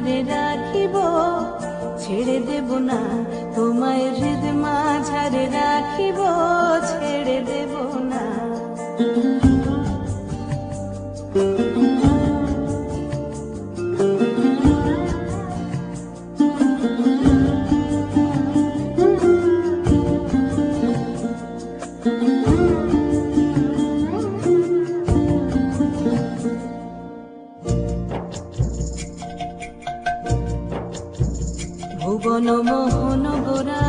মাঝারে রাখিব, ছেড়ে দেব না তোমায় হৃদ মাঝারে রাখিব, ছেড়ে দেব না। ভুবন মোহন গোরা